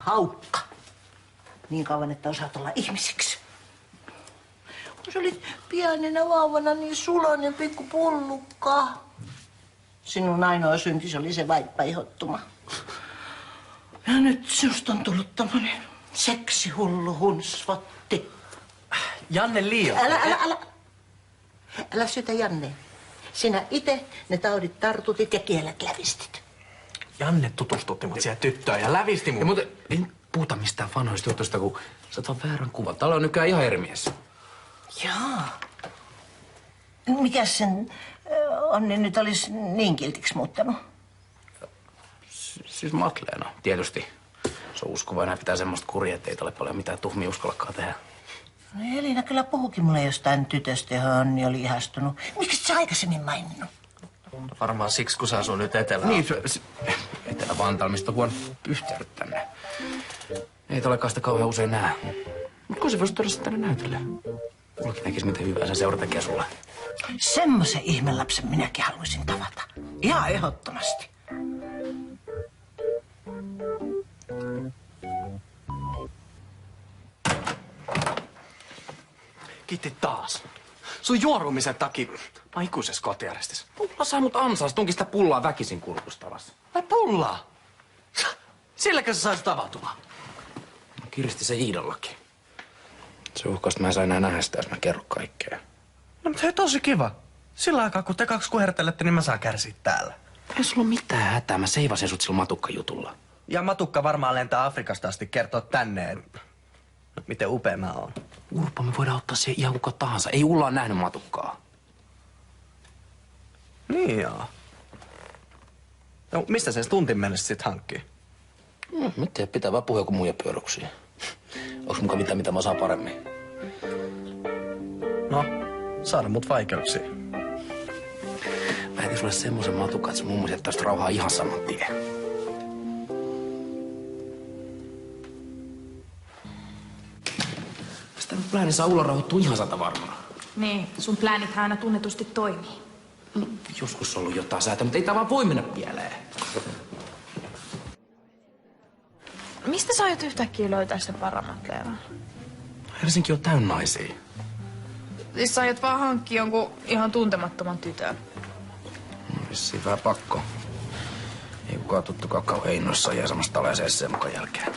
Haukka. Niin kauan, että osaat olla ihmisiksi. Kun sä olit pienenä vauvana niin suloinen pikku pullukka. Sinun ainoa synti oli se vaippaihhottuma. Ja nyt sinusta on tullut tämmönen seksihullu hunsvotti. Janne liio. Älä syytä Janne. Sinä itse ne taudit tartutit ja kielet lävistit. Janne tutustutti mut siihen tyttöön ja lävisti mut. Ja muuten ei puhuta mistään vanhoista jutuista, kun sä oot vaan väärän kuvan. Täällä on nykyään ihan eri mies. Jaa. Mikäs sen Onni nyt olisi niin kiltiksi muuttanut? Siis Matleena, tietysti. Se on uskovainen ja pitää semmoista kuria, ettei ole paljon mitään tuhmia uskallakaan tehdä. No Elina kyllä puhukin mulle jostain tytöstä, johon Onni oli ihastunut. Miksi sä aikaisemmin maininnut? Varmaan siksi, kun sä asuu nyt etelään. Niin, Etelä-Vantaalla, mistä on huonut yhteydet tänne. Ei olekaan sitä kauhean usein näe. Mutta kun se voisi tuoda tänne näytölle? Mullakin näkisi, miten hyvää sen seura tekee sulle. Semmoisen ihmelapsen minäkin haluaisin tavata. Ihan ehdottomasti. Kiitti taas. Sun juorumisen takia mä ikuisessa kotiarestissa. Pulla saa mut ansaa, tunkin sitä pullaa väkisin kurkustavassa. Vai pullaa? Silläkö sä saisit avautumaan? Kiristi se Iidallakin. Se uhkasi, että mä en saa enää nähdä sitä, jos mä kerron kaikkea. No mutta hei, tosi kiva. Sillä aikaa, kun te kaksi kuhertelette, niin mä saan kärsiä täällä. Ei sulla ole mitään hätää, mä seivasin sut sillä matukkajutulla. Ja matukka varmaan lentää Afrikasta asti kertoa tänne, miten upea mä oon. Urpo, me voidaan ottaa siihen ihan kuka tahansa. Ei Ulla ole nähnyt matukkaa. Niin joo. No mistä sen tuntin mennessä sit hankkii? Miten pitää vaan puhua joku muija pyöryksiä. Onks muka mitään, mitä mä osaan paremmin? No, saada mut vaikeuksiin. Mä etin sulle semmoisen matukan, että sun mummo jättää sitä rauhaa ihan saman tien. Sitä nyt plääni saa Ulla rauhoittua ihan 100 varmaa. Niin, sun pläänithän aina tunnetusti toimii. Joskus on ollut jotain säätä, mutta ei tää vaan voi mennä pieleen. Mistä sä aiot yhtäkkiä löytää sen Paramatleena? Helsinki on täynnä naisia. Siis sä aiot vaan hankkia jonkun ihan tuntemattoman tytön. Vissiin vähän pakko. Ei kukaan tuttukaan kauhean innoissaan jää samasta taleeseen sen mukaan jälkeen.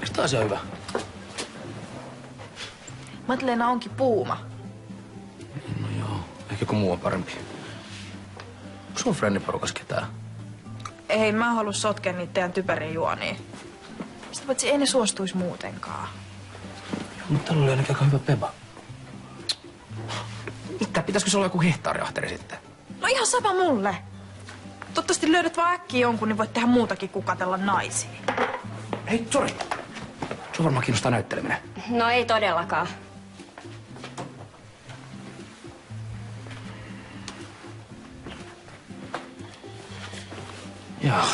Eikö tää asia hyvä? Matleena onkin puuma. No joo, ehkä joku muu on parempi. Onko sun frendiporukas ketään? Ei mä halua sotkea niitä teidän typerin juoniin. Sitä paitsi ei ne suostuisi muutenkaan. Joo, mutta täällä oli ainakin aika hyvä peba. Mitä? Pitäisikö se olla joku hehtaariahteri sitten? No ihan sama mulle. Toivottavasti löydät vaan äkkiä jonkun, niin voit tehdä muutakin kuin katella naisia. Hei, sori. Sua varmaan kiinnostaa näytteleminen. No ei todellakaan. Joo.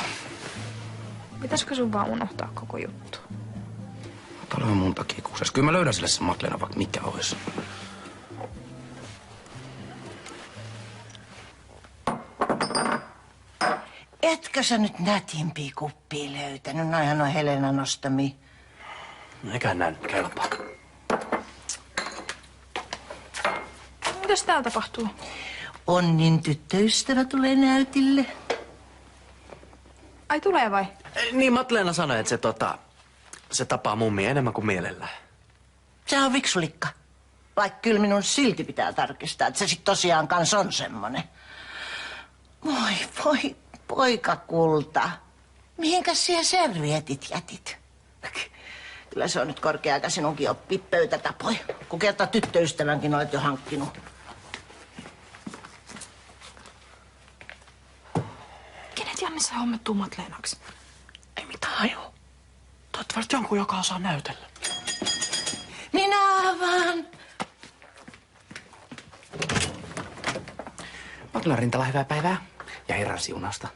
Pitäisikö sun vaan unohtaa koko juttu? Täällä on mun takia kuusessa. Kyllä mä löydän sille sen Matleena, vaikka mikä olisi. Etkö sä nyt nätimpiä kuppia löytänyt? Noihan on Helena nostamia. Eiköhän näin kelpaa. Mitäs täällä tapahtuu? Onnin tyttöystävä tulee näytille. Ai tulee vai? Niin Matleena sanoi, että se tapaa mummia enemmän kuin mielellään. Se on viksulikka. Vaikka kyllä minun silti pitää tarkistaa, että se sit tosiaan kans on semmonen. Voi, poikakulta. Mihinkäs siellä servietit jätit? Kyllä se on nyt korkea aika sinunkin oppia pöytätapoja, kun kerta tyttöystävänkin olet jo hankkinut. Kenet Janne sai hommattua Matleenaksi? Ei mitään hajua. Toivottavasti jonkun, joka osaa näytellä. Minä avaan. Matleena Rintala, hyvää päivää. Ja herran siunausta.